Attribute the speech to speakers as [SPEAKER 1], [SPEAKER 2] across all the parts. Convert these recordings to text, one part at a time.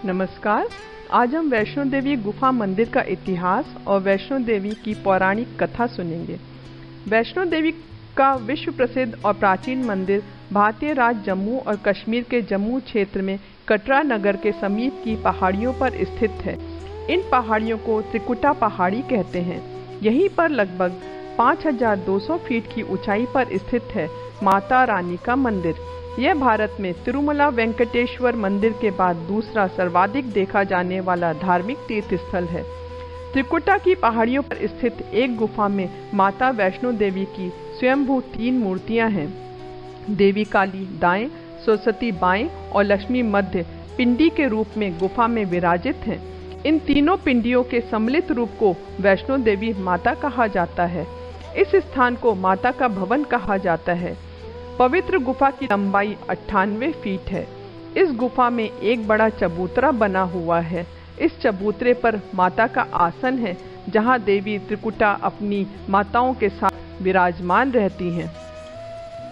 [SPEAKER 1] नमस्कार। आज हम वैष्णो देवी गुफा मंदिर का इतिहास और वैष्णो देवी की पौराणिक कथा सुनेंगे। वैष्णो देवी का विश्व प्रसिद्ध और प्राचीन मंदिर भारतीय राज्य जम्मू और कश्मीर के जम्मू क्षेत्र में कटरा नगर के समीप की पहाड़ियों पर स्थित है। इन पहाड़ियों को त्रिकुटा पहाड़ी कहते हैं। यहीं पर लगभग 5200 फीट की ऊंचाई पर स्थित है माता रानी का मंदिर। यह भारत में तिरुमला वेंकटेश्वर मंदिर के बाद दूसरा सर्वाधिक देखा जाने वाला धार्मिक तीर्थ स्थल है। त्रिकुटा की पहाड़ियों पर स्थित एक गुफा में माता वैष्णो देवी की स्वयंभू 3 मूर्तियां हैं। देवी काली दाएं, सरस्वती बाएं और लक्ष्मी मध्य पिंडी के रूप में गुफा में विराजित हैं। इन तीनों पिंडियों के सम्मिलित रूप को वैष्णो देवी माता कहा जाता है। इस स्थान को माता का भवन कहा जाता है। पवित्र गुफा की लंबाई 98 फीट है। इस गुफा में एक बड़ा चबूतरा बना हुआ है। इस चबूतरे पर माता का आसन है, जहां देवी त्रिकुटा अपनी माताओं के साथ विराजमान रहती हैं।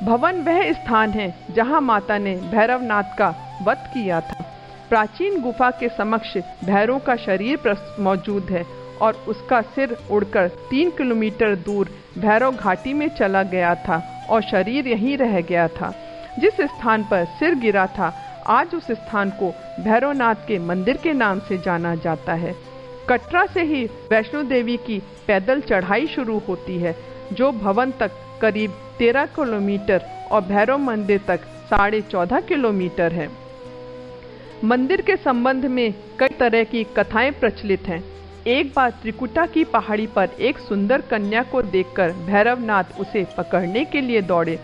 [SPEAKER 1] भवन वह स्थान है जहां माता ने भैरवनाथ का वध किया था। प्राचीन गुफा के समक्ष भैरव का शरीर मौजूद है और उसका सिर उड़कर 3 किलोमीटर दूर भैरव घाटी में चला गया था और शरीर यहीं रह गया था। जिस स्थान पर सिर गिरा था, आज उस स्थान को भैरवनाथ के मंदिर के नाम से जाना जाता है। कटरा से ही वैष्णो देवी की पैदल चढ़ाई शुरू होती है, जो भवन तक करीब 13 किलोमीटर और भैरव मंदिर तक 14.5 किलोमीटर है। मंदिर के संबंध में कई तरह की कथाएं प्रचलित हैं। एक बार त्रिकुटा की पहाड़ी पर एक सुंदर कन्या को देखकर भैरवनाथ उसे पकड़ने के लिए दौड़े।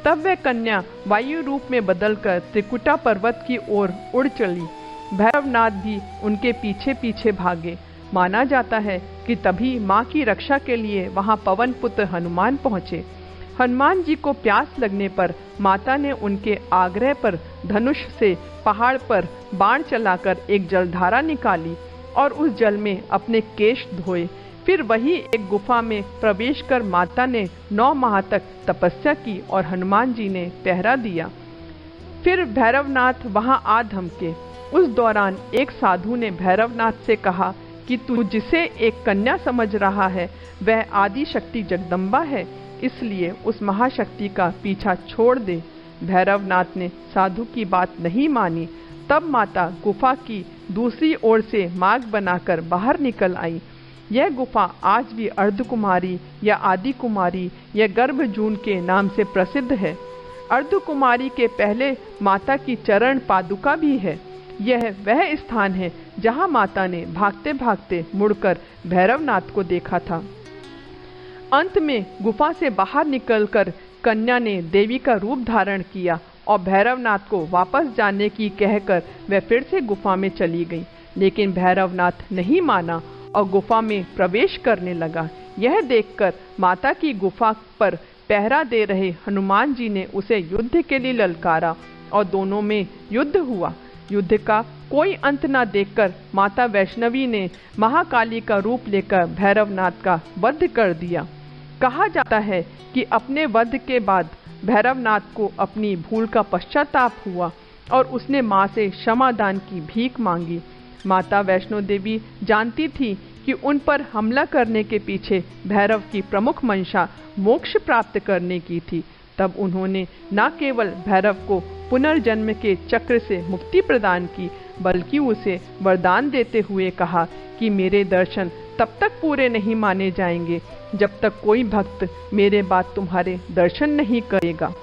[SPEAKER 1] तब वह कन्या वायु रूप में बदलकर त्रिकुटा पर्वत की ओर उड़ चली। भैरवनाथ भी उनके पीछे पीछे भागे। माना जाता है कि तभी मां की रक्षा के लिए वहां पवन पुत्र हनुमान पहुंचे। हनुमान जी को प्यास लगने पर माता ने उनके आग्रह पर धनुष से पहाड़ पर बाण चलाकर एक जलधारा निकाली और उस जल में अपने केश धोए। फिर वही एक गुफा में प्रवेश कर माता ने 9 माह तक तपस्या की और हनुमान जी ने पहरा दिया। फिर भैरवनाथ वहां आ धमके। उस दौरान एक साधु ने भैरवनाथ से कहा कि तू जिसे एक कन्या समझ रहा है, वह आदि शक्ति जगदम्बा है, इसलिए उस महाशक्ति का पीछा छोड़ दे। भैरवनाथ ने साधु की बात नहीं मानी। तब माता गुफा की दूसरी ओर से मार्ग बनाकर बाहर निकल आई। यह गुफा आज भी अर्धकुमारी या आदि कुमारी या गर्भजून के नाम से प्रसिद्ध है। अर्धकुमारी के पहले माता की चरण पादुका भी है। यह वह स्थान है जहां माता ने भागते भागते मुड़कर भैरवनाथ को देखा था। अंत में गुफा से बाहर निकलकर कन्या ने देवी का रूप धारण किया और भैरवनाथ को वापस जाने की कहकर वह फिर से गुफा में चली गई। लेकिन भैरवनाथ नहीं माना और गुफा में प्रवेश करने लगा। यह देखकर माता की गुफा पर पहरा दे रहे हनुमान जी ने उसे युद्ध के लिए ललकारा और दोनों में युद्ध हुआ। युद्ध का कोई अंत न देखकर माता वैष्णवी ने महाकाली का रूप लेकर भैरवनाथ का वध कर दिया। कहा जाता है कि अपने वध के बाद भैरवनाथ को अपनी भूल का पश्चाताप हुआ और उसने मां से क्षमादान की भीख मांगी। माता वैष्णो देवी जानती थी कि उन पर हमला करने के पीछे भैरव की प्रमुख मंशा मोक्ष प्राप्त करने की थी। तब उन्होंने न केवल भैरव को पुनर्जन्म के चक्र से मुक्ति प्रदान की, बल्कि उसे वरदान देते हुए कहा कि मेरे दर्शन तब तक पूरे नहीं माने जाएंगे जब तक कोई भक्त मेरे बाद तुम्हारे दर्शन नहीं करेगा।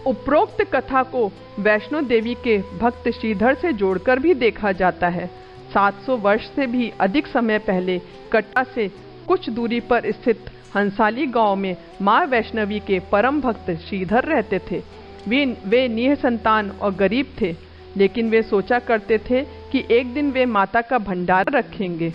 [SPEAKER 1] उपरोक्त कथा को वैष्णो देवी के भक्त श्रीधर से जोड़कर भी देखा जाता है। 700 वर्ष से भी अधिक समय पहले कटरा से कुछ दूरी पर स्थित हंसाली गांव में मां वैष्णवी के परम भक्त श्रीधर रहते थे। वे निसंतान और गरीब थे, लेकिन वे सोचा करते थे कि एक दिन वे माता का भंडारा रखेंगे।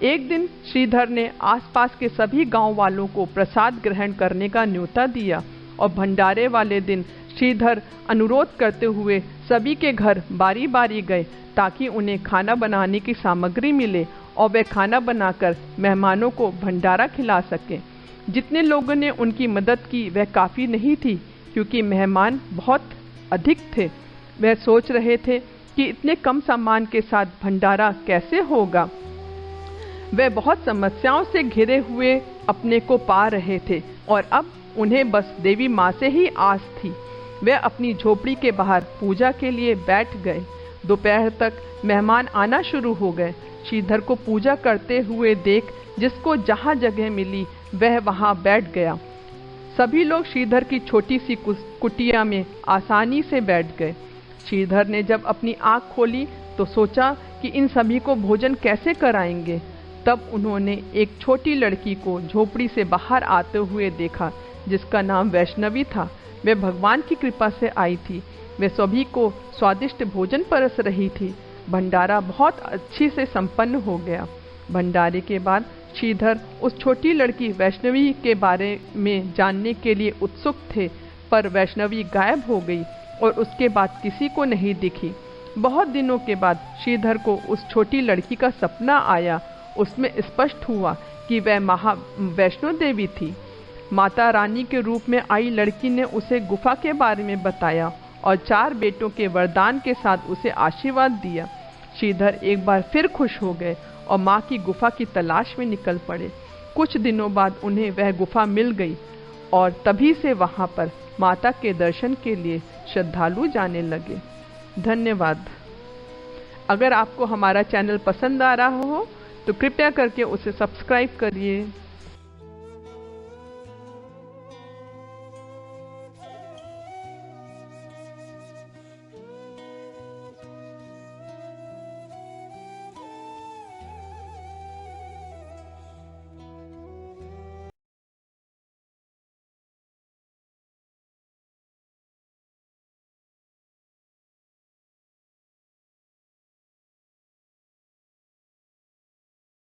[SPEAKER 1] एक दिन श्रीधर ने आसपास के सभी गांव वालों को प्रसाद ग्रहण करने का न्योता दिया और भंडारे वाले दिन श्रीधर अनुरोध करते हुए सभी के घर बारी बारी गए ताकि उन्हें खाना बनाने की सामग्री मिले और वे खाना बनाकर मेहमानों को भंडारा खिला सकें। जितने लोगों ने उनकी मदद की वह काफ़ी नहीं थी, क्योंकि मेहमान बहुत अधिक थे। वह सोच रहे थे कि इतने कम सामान के साथ भंडारा कैसे होगा। वे बहुत समस्याओं से घिरे हुए अपने को पा रहे थे और अब उन्हें बस देवी माँ से ही आस थी। वे अपनी झोपड़ी के बाहर पूजा के लिए बैठ गए। दोपहर तक मेहमान आना शुरू हो गए। श्रीधर को पूजा करते हुए देख जिसको जहाँ जगह मिली वह वहाँ बैठ गया। सभी लोग श्रीधर की छोटी सी कुटिया में आसानी से बैठ गए। श्रीधर ने जब अपनी आँख खोली तो सोचा कि इन सभी को भोजन कैसे कराएंगे। तब उन्होंने एक छोटी लड़की को झोपड़ी से बाहर आते हुए देखा जिसका नाम वैष्णवी था। वे भगवान की कृपा से आई थी। वे सभी को स्वादिष्ट भोजन परस रही थी। भंडारा बहुत अच्छी से संपन्न हो गया। भंडारे के बाद श्रीधर उस छोटी लड़की वैष्णवी के बारे में जानने के लिए उत्सुक थे, पर वैष्णवी गायब हो गई और उसके बाद किसी को नहीं दिखी। बहुत दिनों के बाद श्रीधर को उस छोटी लड़की का सपना आया। उसमें स्पष्ट हुआ कि वह वैष्णो देवी थी। माता रानी के रूप में आई लड़की ने उसे गुफा के बारे में बताया और 4 बेटों के वरदान के साथ उसे आशीर्वाद दिया। श्रीधर एक बार फिर खुश हो गए और माँ की गुफा की तलाश में निकल पड़े। कुछ दिनों बाद उन्हें वह गुफा मिल गई और तभी से वहाँ पर माता के दर्शन के लिए श्रद्धालु जाने लगे। धन्यवाद। अगर आपको हमारा चैनल पसंद आ रहा हो तो कृपया करके उसे सब्सक्राइब करिए।